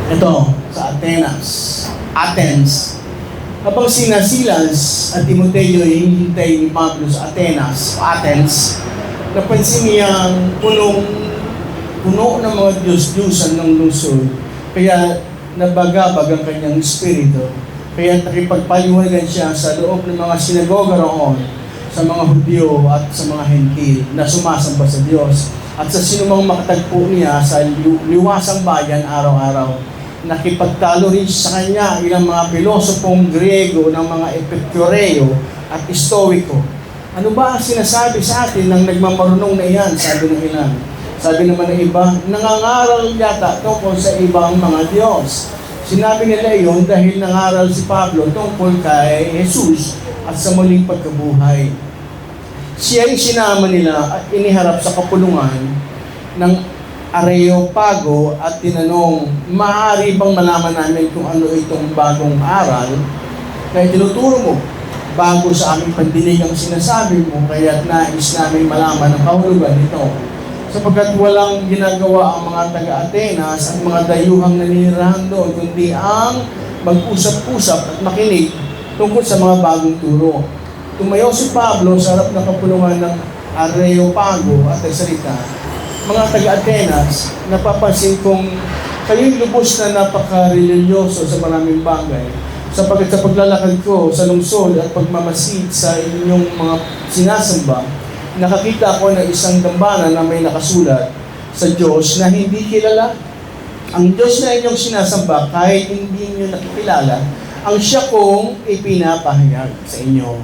Ito, sa Athens. Habang sina Silas at Timoteo ay hinihintay ni Pablo sa Athens, napansin niyang puno ng mga Diyos-Diyusan ng lungsod. Kaya nabagabag ang kanyang espiritu. Kaya nakipagpaliwanagan siya sa loob ng mga sinagoga roon sa mga Hudyo at sa mga Hentil na sumasamba sa Diyos. At sa sinumang makatagpo niya sa liwasang bayan araw-araw. Nakipagtalo rin sa kanya ilang mga pilosopong Griego ng mga Epicureo at Stoico. Ano ba ang sinasabi sa atin ng nagmamarunong na iyan? Sabi ng ilan. Sabi naman ng iba, nangangaral yata tungkol sa ibang mga Diyos. Sinabi nila iyon dahil nangaral si Pablo tungkol kay Jesus at sa muling pagkabuhay. Siya ay sinama nila at iniharap sa kapulungan ng Areopago at tinanong, maaari bang malaman namin kung ano itong bagong aral? Kaya tinuturo mo, bago sa aming pandinig ang sinasabi mo, kaya nais namin malaman ang kahulugan nito. Sapagkat walang ginagawa ang mga taga-Atenas at mga dayuhang naninirahan doon, kundi ang mag-usap-usap at makinig tungkol sa mga bagong turo. Tumayo si Pablo sa harap ng kapulungan ng Areopago at nagsalita, mga taga-Atenas, napapansin kong kayo'y lubos na napaka-religyoso sa maraming bagay. Sapagkat sa paglalakad ko sa lungsod at pagmamasid sa inyong mga sinasamba, nakakita ako ng isang dambana na may nakasulat sa Diyos na hindi kilala. Ang Diyos na inyong sinasamba, kahit hindi niyo nakikilala, ang siya kong ipinapahayag sa inyo.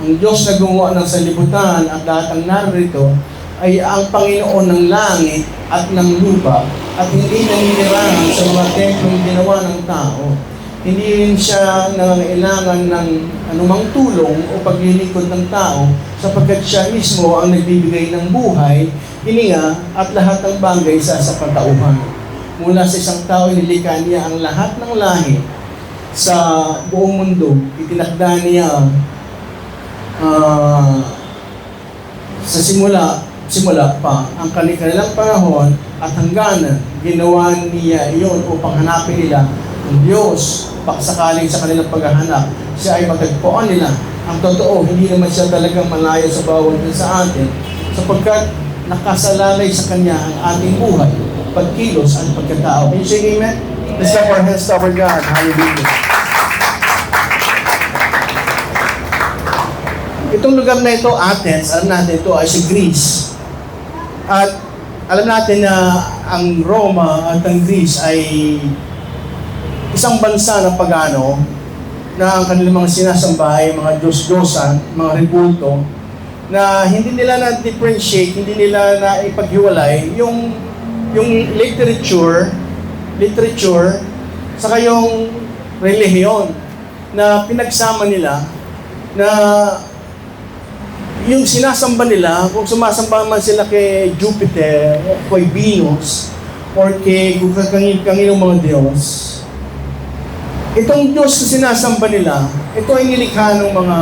Ang Diyos na gumawa ng sanlibutan at lahat ng narito ay ang Panginoon ng langit at ng lupa at hindi naninirahan sa mga templong ginawa ng tao. Hindi rin siya nangangailangan ng anumang tulong o paglilingkod ng tao sapagkat siya mismo ang nagbibigay ng buhay, hininga at lahat ng bagay sa katauhan. Mula sa isang tao, nilikha niya ang lahat ng lahi sa buong mundo. Itinakda niya sa simula pa ang kanilang panahon at hangganan ginawa niya iyon upang hanapin nila ang Diyos. Paksakaling sa kanilang paghahanap, siya ay matagpuan nila. Ang totoo, hindi naman siya talagang malayo sa bawat sa atin sapagkat nakasalalay sa Kanya ang ating buhay, pagkilos at pagkatao. Can you say amen? Let's clap our hands to our God. Hallelujah. Itong lugar na ito, Athens, alam natin ito ay si Greece. At alam natin na ang Roma at ang Greece ay isang bansa na pagano na ang kanilang mga sinasamba ay mga Diyos-Diyosan, mga rebulto, na hindi nila na-differentiate, hindi nila na ipaghiwalay yung literature, saka yung relihiyon na pinagsama nila na yung sinasamba nila, kung sumasamba man sila kay Jupiter, kay Venus, or kay kanginong mga Diyos, itong Diyos na sinasamba nila, ito ay nilikha ng mga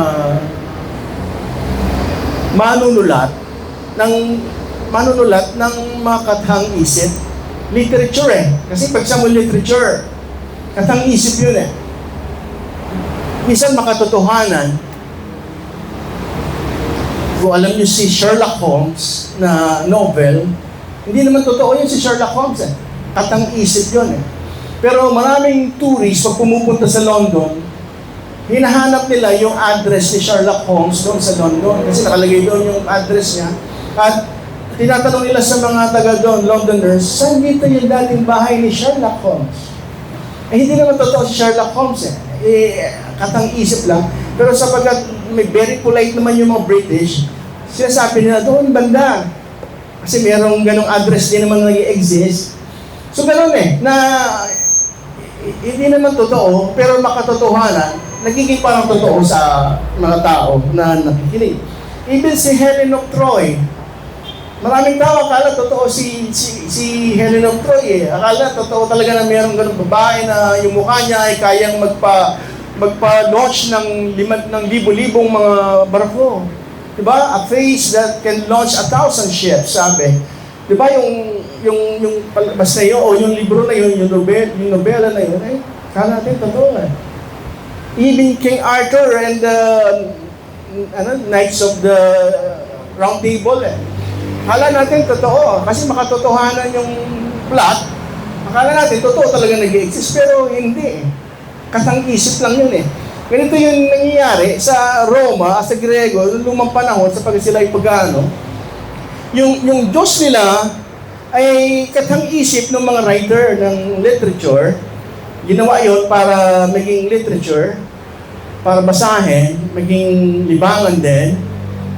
manunulat ng mga kathang isip. Literature Kasi pag sa literature, kathang isip yun Minsan makatotohanan. Kung alam niyo si Sherlock Holmes na novel, hindi naman totoo yun si Sherlock Holmes Katang isip yun Pero maraming tourists pag pumupunta sa London, hinahanap nila yung address ni Sherlock Holmes doon sa London kasi nakalagay doon yung address niya. At tinatanong nila sa mga taga doon, Londoners, saan dito yung dating bahay ni Sherlock Holmes? Hindi naman totoo si Sherlock Holmes katang isip lang. Pero sapagkat may very polite naman yung mga British, sinasabi nila doon banda. Kasi merong ganong address din naman nag-i-exist. So gano'n na hindi naman totoo, pero makatotohanan, nagiging parang totoo sa mga tao na nakikinig. Even si Helen of Troy, maraming tao akala totoo si Helen of Troy Akala totoo talaga na mayroong ganung babae na yung mukha niya ay kayang magpa-launch ng libo-libong mga barko. Diba? A face that can launch 1,000 ships, sabi. Di ba yung palabas na yun, o yung libro na yun, yung nobela na yun, ay, kala natin totoo eh. Even King Arthur and the Knights of the Round Table eh. Kala natin totoo, kasi makatotohanan yung plot. Akala natin totoo talaga nag-exist, pero hindi eh. Kasang-isip lang yun eh. Ganito yung nangyayari sa Roma, sa Grego, noong lumang panahon, sa pag sila ay pagano, yung Diyos nila ay katang-isip ng mga writer ng literature. Ginawa yon para maging literature, para basahin, maging libangan din.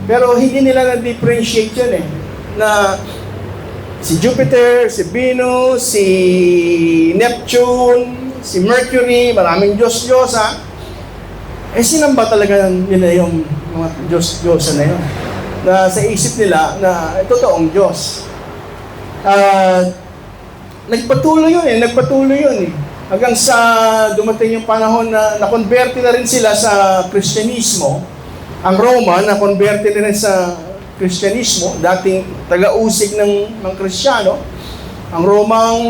Pero hindi nila na-differentiate yun eh. Na si Jupiter, si Venus, si Neptune, si Mercury, maraming Diyos-Diyosa. Sinamba talaga nila yung mga Diyos-Diyosa na yun. Na sa isip nila na totoong Diyos. Nagpatuloy yun eh. Hanggang sa dumating yung panahon na nakonverte na rin sila sa Kristyanismo. Ang Roma, nakonverte na rin sa Kristyanismo, dating taga-usig ng Kristiyano. Ang Romang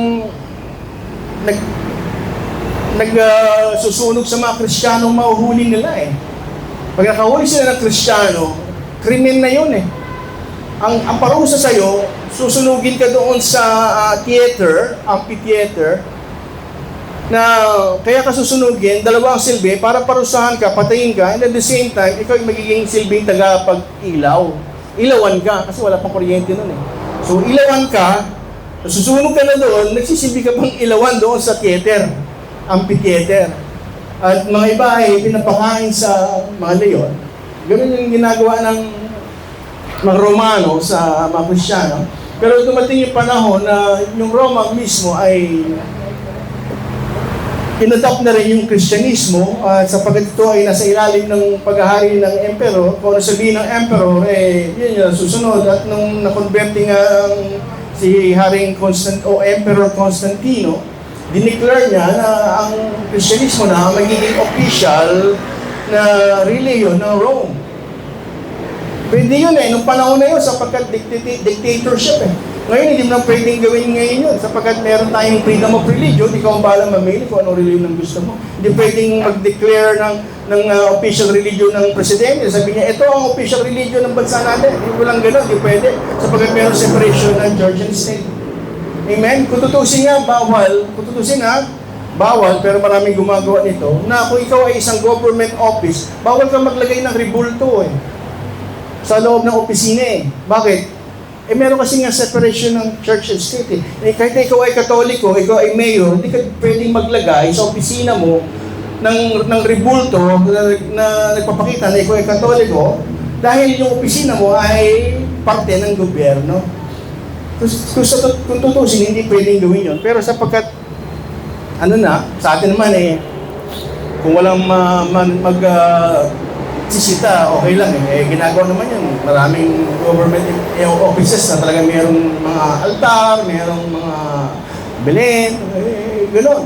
susunog sa mga Kristiyanong mauhuli nila eh. Pag nakahuli sila ng Kristiyano, krimen na yun eh. Ang parusa sa'yo, susunugin ka doon sa theater, amphitheater, na kaya ka susunugin, dalawang silbi, para parusahan ka, patayin ka, and at the same time, ikaw yung magiging silbing tagapag-ilaw. Ilawan ka, kasi wala pang kuryente nun eh. So, ilawan ka, susunog ka na doon, nagsisilbi ka pang ilawan doon sa theater, amphitheater. At mga iba ay pinapakain sa mga leyon. Ganun yung ginagawa ng mga Romano sa mga Kristiyano. Pero dumating yung panahon na yung Roma mismo ay inadopt na rin yung Kristyanismo at sapagkat ito ay nasa ilalim ng paghahari ng emperor. Kung ano sabihin ng emperor, yun yung susunod. At nung nakonverti nga si Haring Emperor Constantino, dineclare niya na ang Kristyanismo na magiging official na religion ng Rome. Pwede yun nung panahon na yun sapagkat dictatorship eh. Ngayon, hindi mo na pwedeng gawin ngayon yun sapagkat meron tayong freedom of religion, ikaw ang bahala mamili kung anong religion ang gusto mo. Hindi pwedeng mag-declare ng official religion ng presidente. Sabi niya, ito ang official religion ng bansa natin. Hindi ko lang gano'n, hindi pwede. Sapagkat meron separation ng church and state. Amen? Kung tutusin nga, bawal, pero maraming gumagawa nito, na kung ikaw ay isang government office, bawal kang maglagay ng rebulto eh. Sa loob ng opisina eh. Bakit? Meron kasi nga separation ng church and state eh. Kahit ikaw ay katoliko, ikaw ay mayor, hindi ka pwedeng maglagay sa opisina mo ng rebulto na nagpapakita na ikaw ay katoliko dahil yung opisina mo ay parte ng gobyerno. Kung tutusin, hindi pwedeng gawin yun. Pero sapagkat, sa atin naman kung walang sisita, okay lang ginagawa naman yun. Maraming government offices na talaga mayroong mga altar, mayroong mga Belen, gano'n.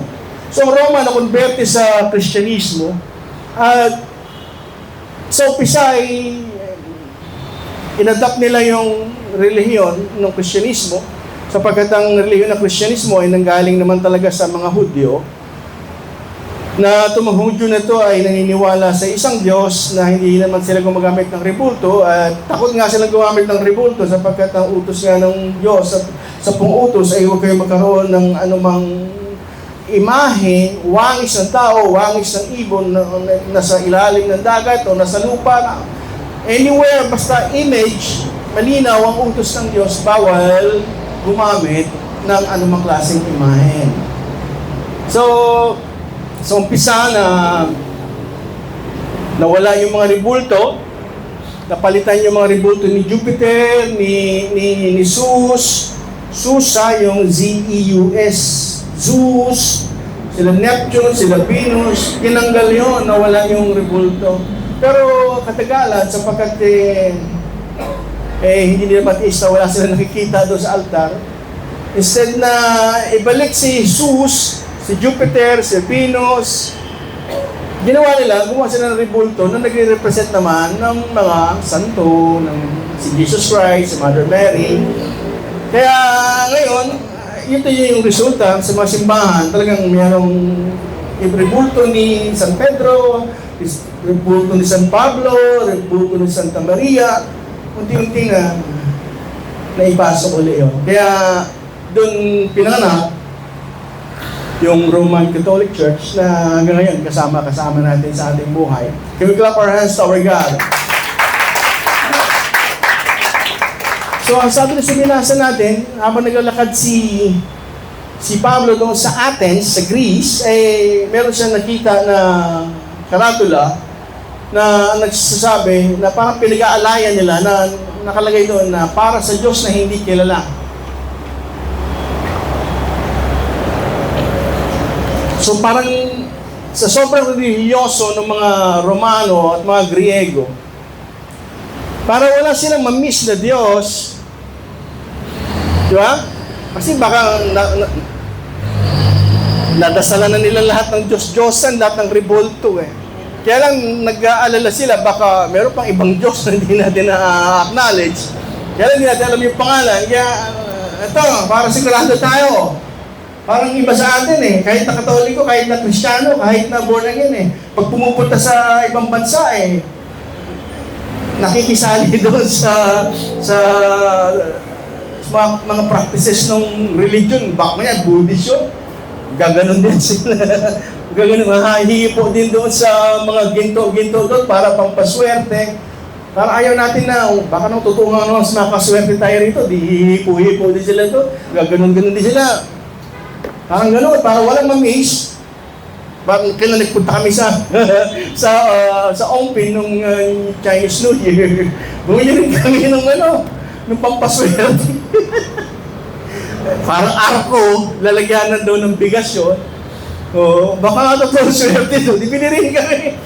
So, ang Roma na-converte sa Kristyanismo at sa umpisa ay inadopt nila yung relihiyon ng Kristyanismo sapagkat ang relihiyon ng Kristyanismo ay nanggaling naman talaga sa mga Hudyo na Hudyo na to ay naniniwala sa isang Diyos na hindi naman sila gumagamit ng rebulto at takot nga sila gumamit ng rebulto sapagkat ang utos nga ng Diyos sa utos ay huwag kayo magkaroon ng anumang imahe, wangis ng tao, wangis ng ibon na nasa ilalim ng dagat o nasa lupa. Anywhere, basta image, malinaw ang utos ng Diyos, bawal gumamit ng anumang klaseng imahe. So, umpisa na nawala yung mga rebulto, napalitan yung mga rebulto ni Jupiter, ni Zeus, yung Z-E-U-S, Zeus, sila Neptune, sila Venus, tinanggal yun, nawala yung rebulto. Pero katagalan, sapagkat hindi nila matiis na wala sila nakikita doon sa altar, instead na ibalik si Zeus, si Jupiter, si Venus, ginawa nila, gumawa sila ng rebulto na nagre-represent naman ng mga santo, ng si Jesus Christ, si Mother Mary. Kaya ngayon, ito yung resulta sa mga simbahan. Talagang mayroong rebulto ni San Pedro, rebulto ni San Pablo, rebulto ni Santa Maria. Unti-unti na naipasok ulit yun. Kaya doon pinanganak yung Roman Catholic Church na hanggang ngayon kasama natin sa ating buhay. Can we clap our hands to our God? So, ang sabi na sa binasa natin, habang naglalakad si Pablo doon sa Athens, sa Greece, meron siyang nakita na karatula na nagsasabi na parang pinag-aalayan nila na nakalagay doon na para sa Diyos na hindi kilala. So parang sa sobrang religyoso ng mga Romano at mga Griego, para wala silang ma-miss na Diyos. Di ba? Kasi baka nadasalan na nila lahat ng Diyos-Diyosan, lahat ng rebulto eh. Kaya lang nag-aalala sila, baka meron pang ibang Diyos na hindi natin na-acknowledge. Kaya lang hindi natin alam yung pangalan. Kaya ito, para sigurado tayo. Parang iba sa atin eh. Kahit na Katoliko, kahit na Kristiyano, kahit na born again eh. Pag pumupunta sa ibang bansa eh, nakikisali doon sa mga practices ng religion. Baka yan, Buddhism. Gaganon din sila. Gaganon, mahihingi po din doon sa mga ginto-ginto doon para pampaswerte. Parang ayaw natin na, baka nang totoo nga naman sa makaswerte tayo rito, di hihipo-hipo din sila doon. Gaganon-ganon din sila. Parang gano'n, parang walang ma-miss. Parang kailan nagpunta kami sa Ongpin nung Chinese New Year. Bumili rin kami ng pampaswerte. Parang arko, lalagyanan daw ng bigas yun. Baka ito po swerte doon, di binirin kami.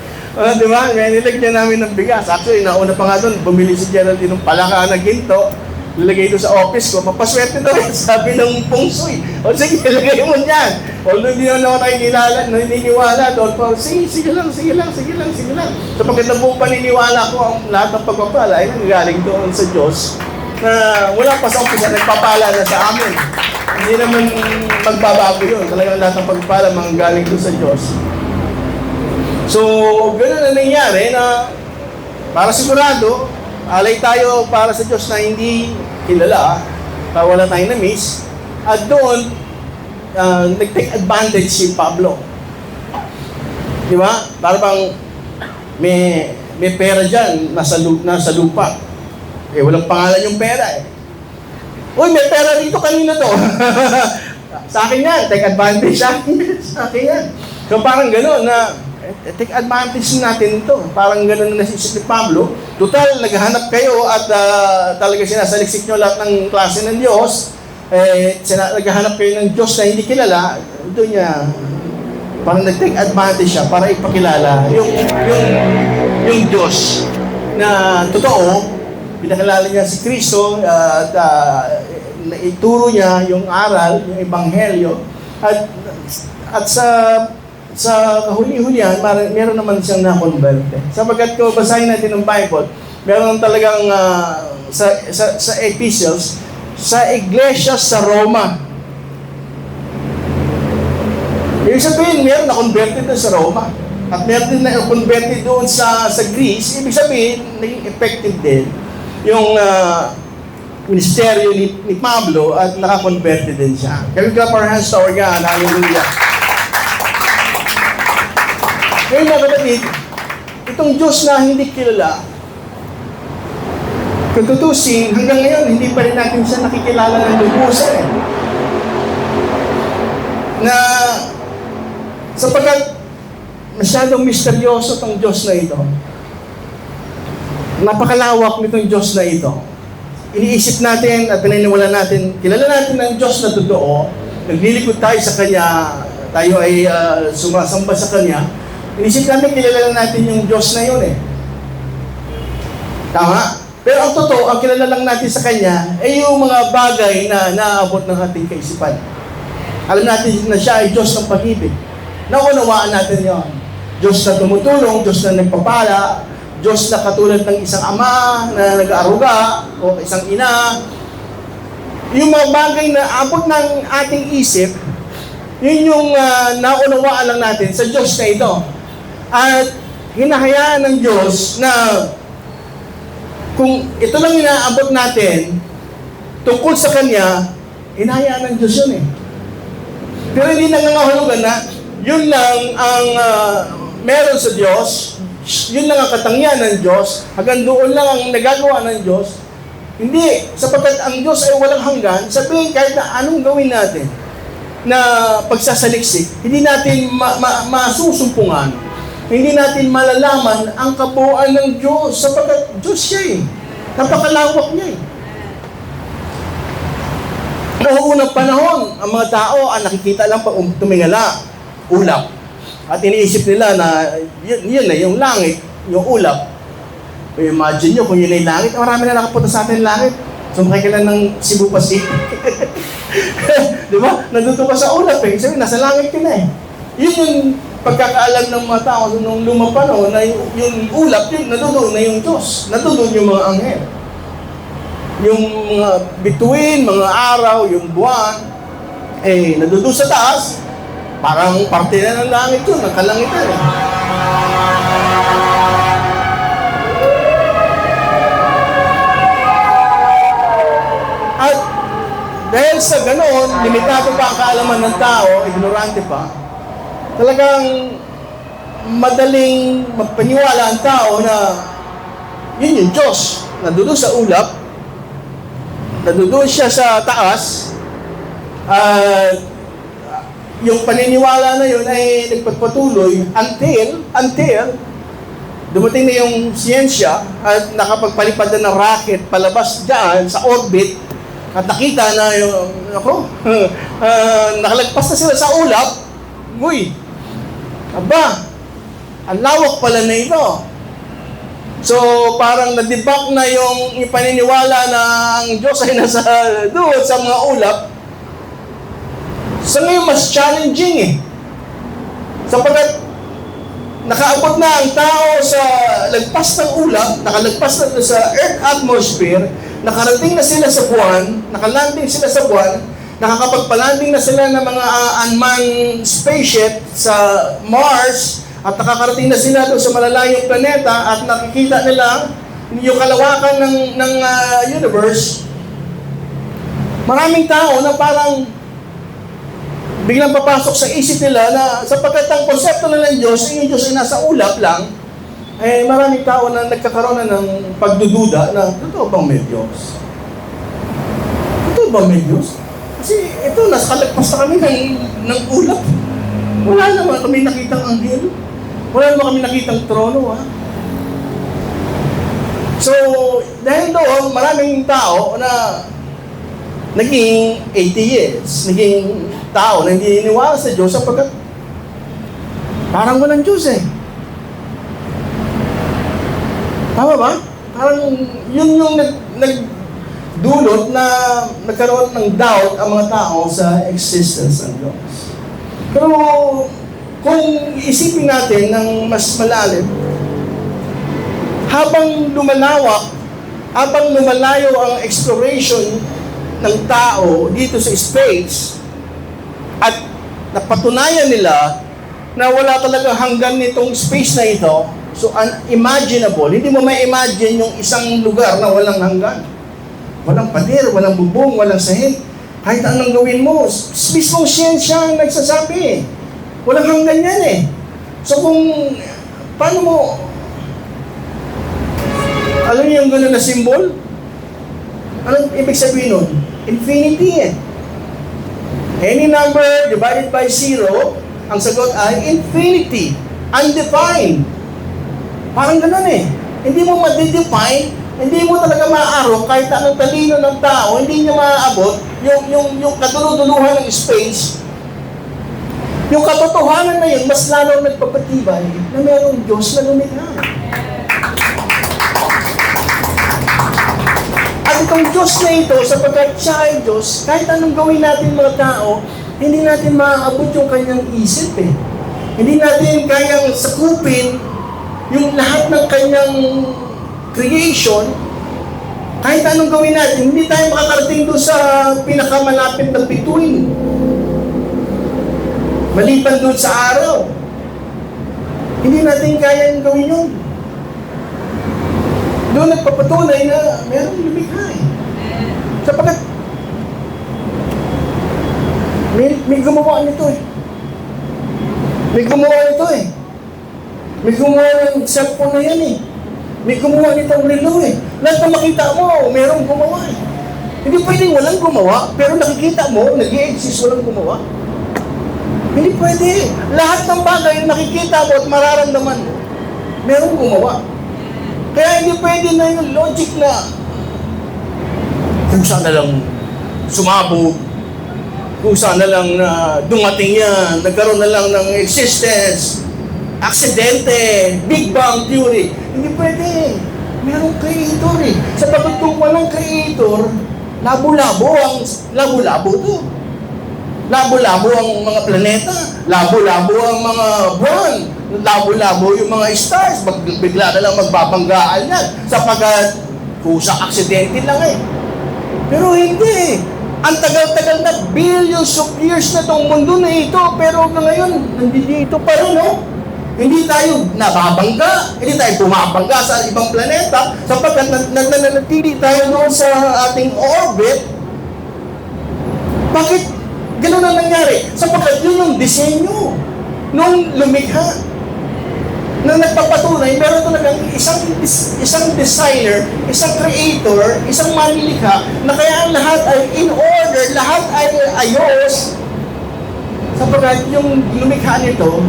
Di ba? Kaya nilagyan namin ng bigas. Actually, nauna pa nga doon, bumili si Geraldine ng palaka na ginto. Nilagay doon sa office ko, mapaswerte daw yan, sabi ng Feng Shui. O sige, ilagay mo dyan. Although hindi naman ako tayo naniniwala doon, sige lang. Sapagkat na buong paniniwala ko, ang lahat ng pagpapala ay nanggagaling doon sa Diyos na wala pa sa umpisa, nagpapala na sa amin. Hindi naman magbabago yun. Talagang lahat ng pagpapala manggagaling doon sa Diyos. So, gano'n na nangyari na para sigurado, alay tayo para sa Diyos na hindi kilala, para wala tayong na-miss. At doon, nag-take advantage si Pablo. Di ba? Para bang may pera dyan, nasa lupa. Walang pangalan yung pera eh. Uy, may pera rito, kanina to. Sa akin yan, take advantage sa akin yan. So parang gano'n na, take advantage natin ito. Parang gano'n na nasisip ni Pablo. Total, naghahanap kayo at talaga sinasaliksik nyo lahat ng klase ng Diyos. Naghahanap kayo ng Diyos na hindi kilala. Doon niya, parang nag-take advantage siya para ipakilala yung Diyos na totoo. Pinakilala niya si Kristo at ituro niya yung aral, yung ebanghelyo. At sa kahuli-hulihan, meron naman siyang na-convert. Sapagkat kung basahin natin ng Bible, meron talagang sa epistles, sa iglesia sa Roma. Ibig sabihin, meron na-converted doon sa Roma. At meron din na-converted doon sa Greece. Ibig sabihin, naging effective din yung ministeryo ni Pablo at naka-converted din siya. Can we clap our hands to our God? Hallelujah. Ngayon mga kapatid, itong Diyos na hindi kilala, kung tutusin, hanggang ngayon, hindi pa rin natin siya nakikilala ng lubusan eh. Na sapagkat masyadong misteryoso itong Diyos na ito. Napakalawak nitong Diyos na ito. Iniisip natin at pinaniwala natin, kilala natin ng Diyos na totoo, naglilikod tayo sa Kanya, tayo ay sumasamba sa Kanya, inisip natin, kilala natin yung Diyos na yun eh. Tama? Pero ang totoo, ang kilala lang natin sa Kanya ay yung mga bagay na naaabot ng ating kaisipan. Alam natin na siya ay Diyos ng pag-ibig. Naunawaan natin yon. Diyos na tumutulong, Diyos na nagpapala, Diyos na katulad ng isang ama na nag-aaruga o isang ina. yung mga bagay na abot ng ating isip, yun yung naunawaan lang natin sa Diyos na ito. At hinahayaan ng Diyos na kung ito lang inaabot natin tungkol sa Kanya, hinahayaan ng Diyos yun eh. Pero hindi nangangahulugan na yun lang ang meron sa Diyos, yun lang ang katangian ng Diyos, hanggang doon lang ang nagagawa ng Diyos. Hindi, sapagkat ang Diyos ay walang hanggan, sabihin kahit na anong gawin natin na pagsasaliksik, hindi natin masusumpungan, hindi natin malalaman ang kabuuan ng Diyos, sapagkat Diyos siya eh. Napakalawak niya eh. Noong unang panahon, ang mga tao ang nakikita lang pag tumingala, ulap. At iniisip nila na yun na yung langit, yung ulap. Imagine nyo kung yun ay langit, marami na nakapunta sa atin langit. Sumakay ka lang ng Cebu Pacific. Di ba? Nandito ka sa ulap eh. Sabi, nasa langit ka na eh. Yun yung pagkakaalam ng mga tao nung lumang panahon na yung ulap, yun, nandoon na yung Diyos. Nandoon yung mga anghel. Yung mga bituin, mga araw, yung buwan, eh, nandoon sa taas, parang parte na ng langit yun, ng kalangitan eh. At dahil sa ganoon, limitado pa ang kaalaman ng tao, ignorante pa, talagang madaling magpaniwala ang tao na yun yung Diyos, nandoon sa ulap, nandoon siya sa taas, at yung paniniwala na yun ay nagpagpatuloy until dumating na yung siyensya at nakapagpalipad na ng rocket palabas dyan sa orbit at nakita na yung nakalagpas na sila sa ulap. Uy, aba, ang lawak pala na ito. So, parang na-debunk na yung paniniwala na ang Diyos ay nasa doon sa mga ulap. Sa ngayon, mas challenging eh. Sapagkat nakaabot na ang tao sa lagpas ng ulap, nakalagpas na sa Earth atmosphere, nakarating na sila sa buwan, nakalanding sila sa buwan, nakakapagpalanding na sila ng mga unmanned spaceship sa Mars, at nakakarating na sila doon sa malalayong planeta at nakikita nila yung kalawakan ng universe. Maraming tao na parang biglang papasok sa isip nila na sapagkat ang konsepto na ng Diyos, yung Diyos ay nasa ulap lang, eh maraming tao na nagkakaroon na ng pagdududa na totoo bang may Diyos? Totoo bang may Diyos? Kasi ito, nakalagpas na kami ng ulap. Wala naman kami nakitang anghel. Wala naman kami nakitang trono, ha? So, dahil doon, maraming tao na naging atheist, naging tao na hindi iniwala sa Diyos sapagkat parang walang Diyos eh. Tama ba? Parang yun yung nagdulot na nagkaroon ng doubt ang mga tao sa existence ng Diyos. Pero kung isipin natin ng mas malalim, habang lumalayo ang exploration ng tao dito sa space at napatunayan nila na wala talaga hanggan nitong space na ito, so unimaginable, hindi mo may imagine yung isang lugar na walang hanggan. Walang pader, walang bubong, walang sahig. Kahit anong gawin mo, mismong siyensya ang nagsasabi eh. Walang hanggan yan eh. So kung, paano mo, alam niyo yung gano'n na symbol? Anong ibig sabihin nun? Infinity eh. Any number divided by zero, ang sagot ay infinity. Undefined. Parang gano'n eh. Hindi mo ma-define, hindi mo talaga maaarok kahit anong talino ng tao, hindi niya maaabot yung kaduluduluhan ng space. Yung katotohanan na yun, mas lalo nagpapatibay na mayroong Diyos na lumikha. At itong Diyos na ito, sapagkat siya ay Diyos, kahit anong gawin natin mga tao, hindi natin maaabot yung kanyang isip eh. Hindi natin kayang sakupin yung lahat ng kanyang creation Kahit anong gawin natin, hindi tayo makakarating doon sa pinakamalapit na bituin. Maliban doon sa araw. Hindi natin kayang gawin yun. Doon nagpapatunay na mayroong lumikha eh. Sapagkat may gumawa nito eh. May gumawa nito eh. May gumawa ng cellphone na yan eh. May gumawa nitong relo eh. Lahat na makita mo, mayroong gumawa eh. Hindi pwedeng walang gumawa, pero nakikita mo, nag-i-exist walang gumawa. Hindi pwede. Lahat ng bagay na nakikita mo at mararamdaman mo, mayroong gumawa. Kaya hindi pwede na yung logic na kung saan na lang sumabog, kung saan na lang na dumating yan, nagkaroon na lang ng existence, aksidente, Big Bang Theory. Hindi pwede. Merong creator eh. Sapagkat kung walang creator, labo-labo to. Labo-labo ang mga planeta, labo-labo ang mga buwan, labo-labo yung mga stars, bigla na lang magbabanggaan yan, sapagkat kusang aksidente lang eh. Pero hindi. Ang tagal-tagal na, billions of years na tong mundo na ito, pero ngayon, nandito pa rin, no? Hindi tayo nababangga, hindi tayo bumabangga sa ibang planeta, sapagkat nananatili tayo doon sa ating orbit. Bakit ganun ang nangyari? Sapagkat yun yung disenyo nung lumikha na nagpapatunay, meron talagang isang designer, isang creator, isang manilikha, na kaya ang lahat ay in order, lahat ay ayos, sapagkat yung lumikha nito,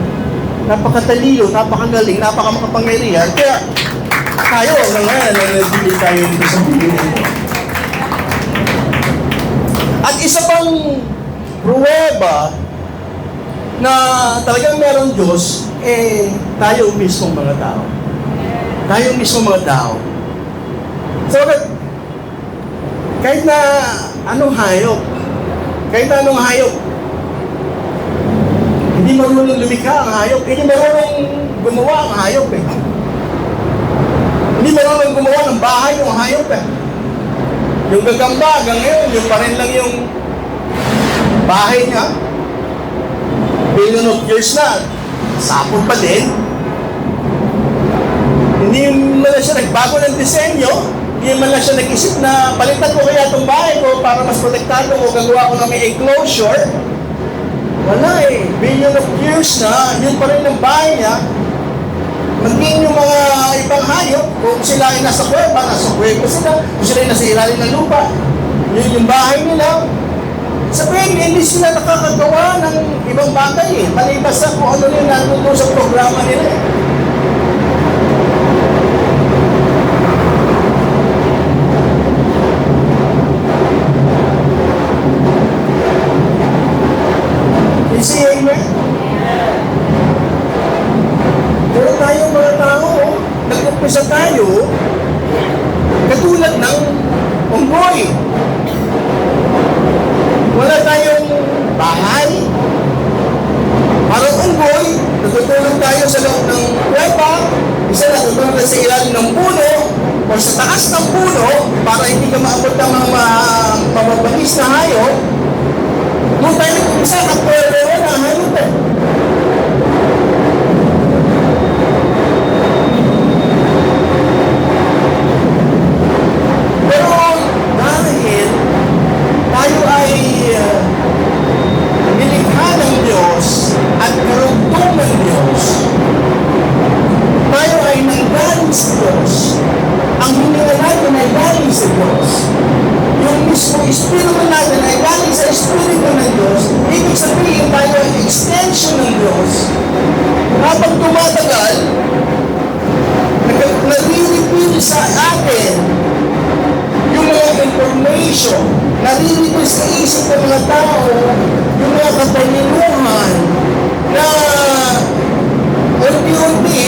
napakatalino, napakagaling, napakamakapangyarihan, kaya tayo, ngayon, nananatili tayo dito sa mundo nito. At isa pang pruweba na talagang merong Diyos, tayo mismong mga tao. Tayo mismong mga tao. So, kahit na anong hayop, hindi marunong lumikha ang hayop, hindi marunong gumawa ang hayop eh. Hindi marunong gumawa ng bahay yung hayop eh. Yung gagamba hanggang ngayon, yung pa rin lang yung bahay niya. Billion of years na, sapon pa din. Hindi man lang siya nagbago ng disenyo, hindi man lang siya nag-isip na palitan ko kaya itong bahay ko para mas protektado o gagawa ko na may enclosure. Wala eh. Billion of years na, yun pa rin ang bahay niya. Maging yung mga ibang hayop, kung sila ay nasa kuweba sila. Kung sila ay nasa ilalim ng lupa, yun yung bahay nila. Sabihin, hindi sila nakakagawa ng ibang bagay eh. Malibas sa kung ano yung nandun sa programa nila eh. Kasi amen? Pero tayo mga tao, nag-umpisa tayo katulad ng unggoy. Wala tayong bahay. Parang unggoy, natutulog tayo sa loob ng kuweba, isa natutulog sa ilalim ng puno, o sa taas ng puno, para hindi ka maabot ng mga mababangis na hayop. Doon tayo nag-umpisa, kapwerewa na hayop eh. Pero dahil tayo ay nilikha ng Diyos at karugtong ng Diyos, tayo ay nanggaling sa Diyos. Ang hininga natin ay galing sa Diyos. Yung mismo Espiritu natin ay galing sa Espiritu ng Diyos. Ibig sabihin tayo ay extension ng Diyos. Habang tumatagal, nariripil sa atin yung mga information, nariripil sa isip ng mga tao, yung mga katalinuhan na unti-unti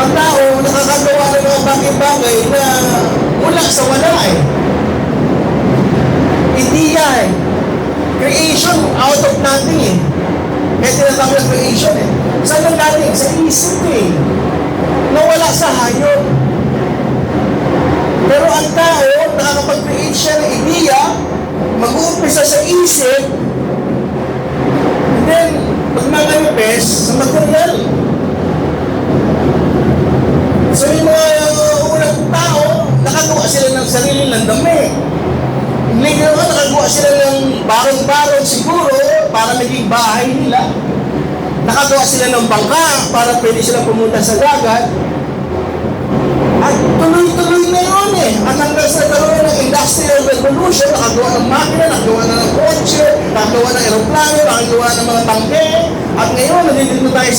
ang tao nakakagawa ng mga bagay-bagay na mula sa wala eh. Hindi yan. Creation out of nothing eh. Kaya tinatawag na creation eh. Saan ang galing? Sa isip eh. Nawala sa hayop. Pero ang tao, Umpisa sa isip, and then, magmamanifest sa material. So yung mga unang tao, nakagawa sila ng sarili ng dami. Hindi naman nakagawa sila ng barong-barong siguro para maging bahay nila. Nakagawa sila ng bangka para pwede sila pumunta sa dagat. At tuloy-tuloy na yun eh. At hanggang sa nagkaroon ng industrial revolution, nakagawa ng makina, nakagawa na ng kotse, nakagawa ng aeroplano, nakagawa ng mga tangke. At ngayon, nandito tayo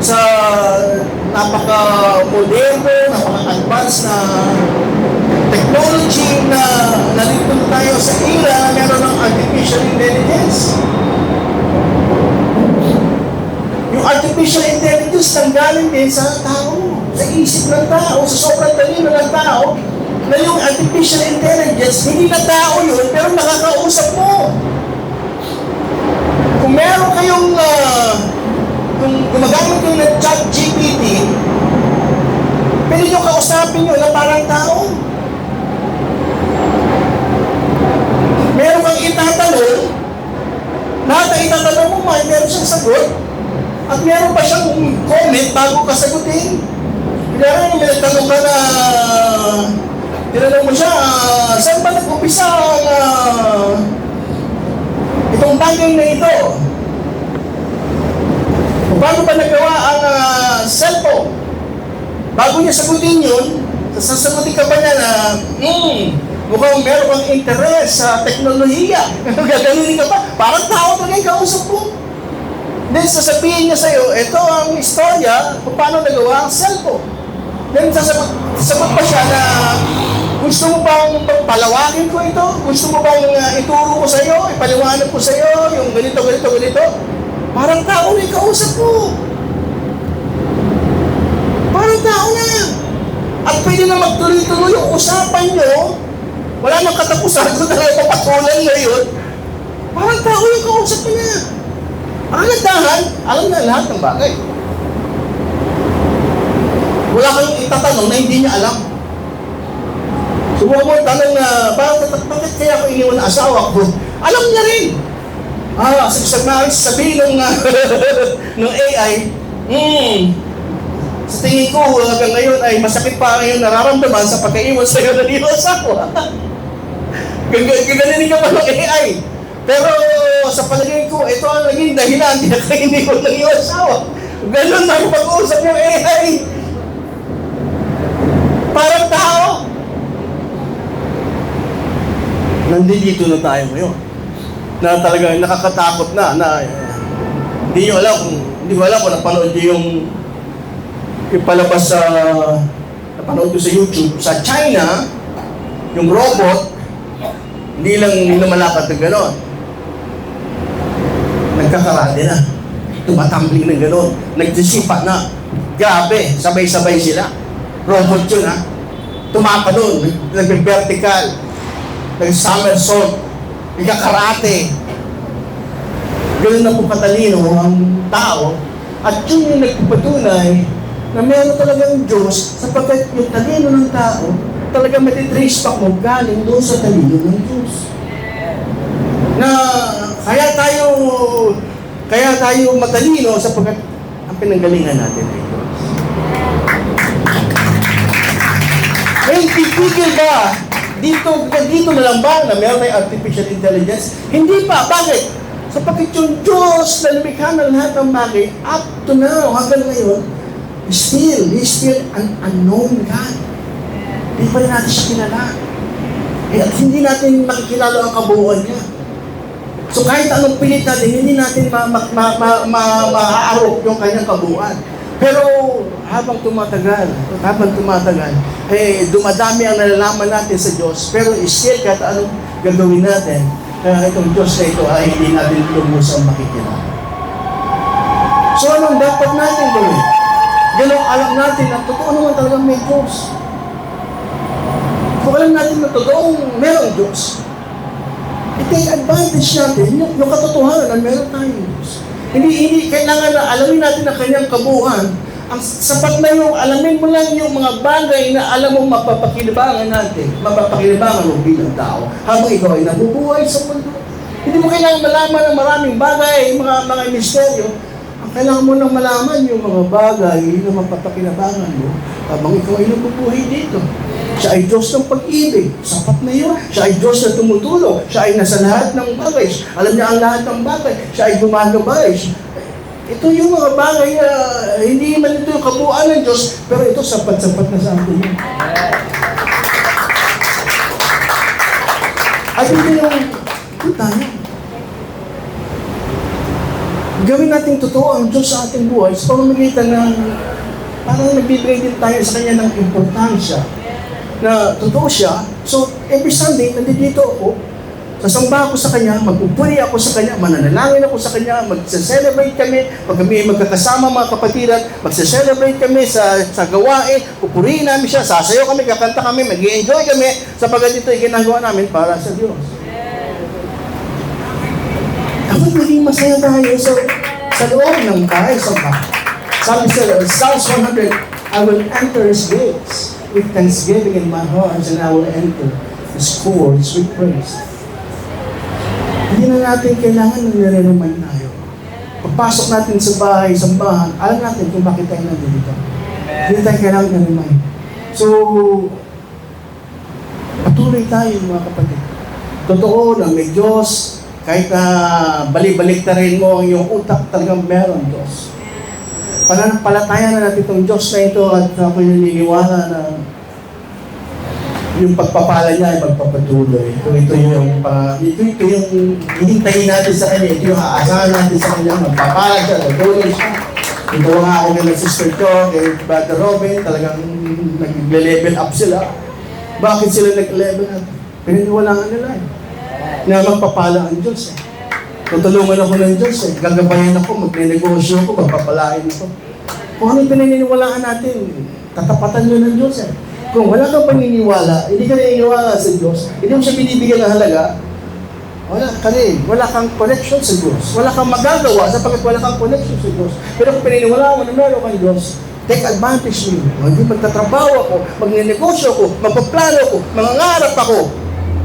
sa napaka-moderno, napaka-advanced na technology na nandito tayo sa era na meron ng artificial intelligence. Yung artificial intelligence nanggaling din sa tao, sa isip ng tao, sa sobrang talino ng tao, na yung artificial intelligence, hindi na tao yun, pero nakakausap mo. Kung meron kayong, kung gumagamit kayo ng ChatGPT, pwede nyo kausapin nyo na parang tao. Meron kang itatanong, lahat ang itatanong mo, meron siyang sagot, at meron pa siyang comment bago ka sagutin. Kaya may nagtanong ka na, tinanong mo siya, saan ba nag-umpisa itong bagay na ito? Paano ba nagawa ang cellphone? Bago niya sagutin yun, sasagutin ka ba niya na, mukhang meron kang interes sa teknolohiya. Gaganunin ka pa. Parang tao talaga yung kausap mo. Then sasabihin niya sa'yo, ito ang istorya kung paano nagawa ang cellphone. Then sasagot pa siya na, gusto mo bang palawakin ko ito? Gusto mo bang ituro ko sa'yo? Ipaliwanag ko sa'yo? Yung ganito, ganito, ganito? Parang tao na yung kausap mo. Parang tao na. At pwede na magtuloy-tuloy yung usapan nyo. Wala nang katapusan kung talaga papatulan nyo yun. Parang tao yung kausap mo na. Ang nagdahan, alam na lahat ng bagay. Wala kayong itatanong na hindi niya alam. Subukan mo yung tanong na, bakit kaya ako iniwan na asawa ko? Alam niya rin. Sabihin ng AI, sa tingin ko, hanggang ngayon ay masakit pa ang iyong nararamdaman sa pagkaiwan sa iyo ng iyong asawa. Gaganin ka pa ng AI. Pero sa palagay ko, ito ang naging dahilan, hindi na kayo iniwan ng iyong asawa. Ganon na yung pag-uusap yung AI. Parang tao. Nandito na tayo ngayon. Na talagang nakakatakot na hindi ko alam kung napanood nyo yung palabas sa napanood ko sa YouTube, sa China, yung robot, hindi lang lumalakad ng gano'n. Nagkakarate na. Tumatumbling ng gano'n. Nagdisipa na. Grabe, sabay-sabay sila. Robot yun ha. Tumatalon, nag-vertical, nag-somersault, nagkakarate. Ganun na po katalino ang tao. At yun yung nagpapatunay na meron talagang Diyos sapagkat yung talino ng tao talagang matitrace back mo galing doon sa talino ng Diyos. Na kaya tayo matalino sapagkat ang pinanggalingan natin ay Diyos. Ngayon, titigil ba? Dito na lang ba na meron tayong artificial intelligence? Hindi pa. Bakit? Sapagkat yung Diyos na lumikha ng lahat ng bagay, up to now, hanggang ngayon, He's still an unknown God. Hindi pa rin natin siya kilala. At hindi natin makikilala ang kabuuan niya. So kahit anong pilit natin, hindi natin maaarok yung kanyang kabuuan. Pero habang tumatagal, dumadami ang nalalaman natin sa Diyos. Pero still, kahit anong gagawin natin, kaya itong Diyos na ito ay hindi natin lubusang makikilala. So anong dapat natin gawin? Ganun alam natin na totoo naman talagang may Diyos. Kung alam natin na totoong merong Diyos, i-take advantage natin yung katotohanan na meron tayong Diyos. Hindi kailangan na alamin natin ang kanyang kabuuan Ang sapat na yung, alamin mo lang yung mga bagay na alam mo mapapakinabangan natin, mapapakinabangan mo bilang tao, habang ikaw ay nabubuhay sa mundo. Hindi mo kailangan malaman ng maraming bagay, mga misteryo. Ang kailangan mo nang malaman yung mga bagay na mapapakinabangan mo, habang ikaw ay nabubuhay dito. Siya ay Diyos ng pag-ibig. Sapat na yun. Siya ay Diyos na tumutulong. Siya ay nasa lahat ng bagay. Alam niya ang lahat ng bagay. Siya ay gumagabay. Ito yung mga bagay na hindi man ito yung kabuuan ng Diyos, pero ito sapat-sapat na sa atin yun. At hindi yung tayo. Gawin natin totoo ang Diyos sa ating buhay sa pamamagitan ng parang nagbibigay din tayo sa Kanya ng importansya na totoo siya. So, every Sunday, nandito ako, sasamba ako sa Kanya, magpupuri ako sa Kanya, mananalangin ako sa Kanya, magse-celebrate kami, pag kami magkakasama mga kapatiran, magse-celebrate kami sa gawain, pupurihin namin siya, sasayaw kami, kakanta kami, mag-i-enjoy kami, sapagkat ito ay ginagawa namin para sa Diyos. Dapat maging masaya tayo sa loob ng bahay sa bahay. Sabi sa Psalms 100, I will enter His gates with thanksgiving in my heart, and I will enter His courts with praise. Hindi na natin kailangan na nire-remind tayo. Pagpasok natin sa bahay, sambahan, alam natin kung bakit tayo nandito. Hindi tayo kailangan na-remind. So, patuloy tayo mga kapatid. Totoo na may Diyos, kahit na balik-balik na rin mo ang iyong utak, talagang meron Diyos. Pananampalataya na natin itong Diyos na ito at ako'y naniniwala na yung pagpapala niya ay magpapatuloy. Kung ito yung hihintayin natin sa Kanya, ito yung aasahan natin sa Kanya, magpapala siya, tutuloy siya. Ito nga ako kay sister ko, kay Brother Robin, talagang nag-level up sila. Bakit sila nag-level up? Pininiwalaan nila na magpapala ang Diyos. Tutulungan ako ng Diyos. Gagabayan ako, magne-negosyo ako, magpapalain ako. Kung ano pininiwalaan natin, tatapatan nyo ng Diyos. Kung wala kang paniniwala, hindi ka naniniwala sa Diyos, hindi mo siya binibigyan ng halaga, wala ka rin. Wala kang connection sa Diyos. Wala kang magagawa sapagkat wala kang connection sa Diyos. Pero kung pininiwala mo na meron kang Diyos, take advantage mo. Hindi magtatrabaho ako, magne-negosyo ako, magpaplano ako, mangangarap ako,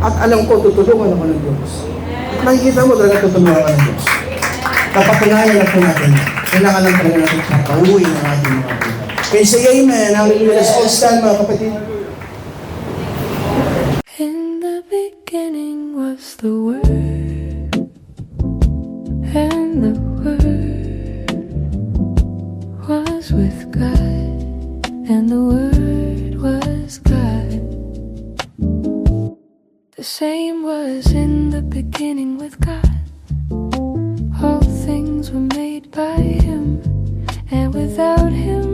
at alam ko, tutulungan ako ng Diyos. At makikita mo talaga tutulungan ako ng Diyos. Kapatunayan na po natin. Kailangan lang talaga natin papauwi ng ating mga buhay. Kaya say amen. Hallelujah. Let's all stand, mga kapatid. In the beginning was the Word, and the Word was with God, and the Word was God. The same was in the beginning with God. All things were made by Him, and without Him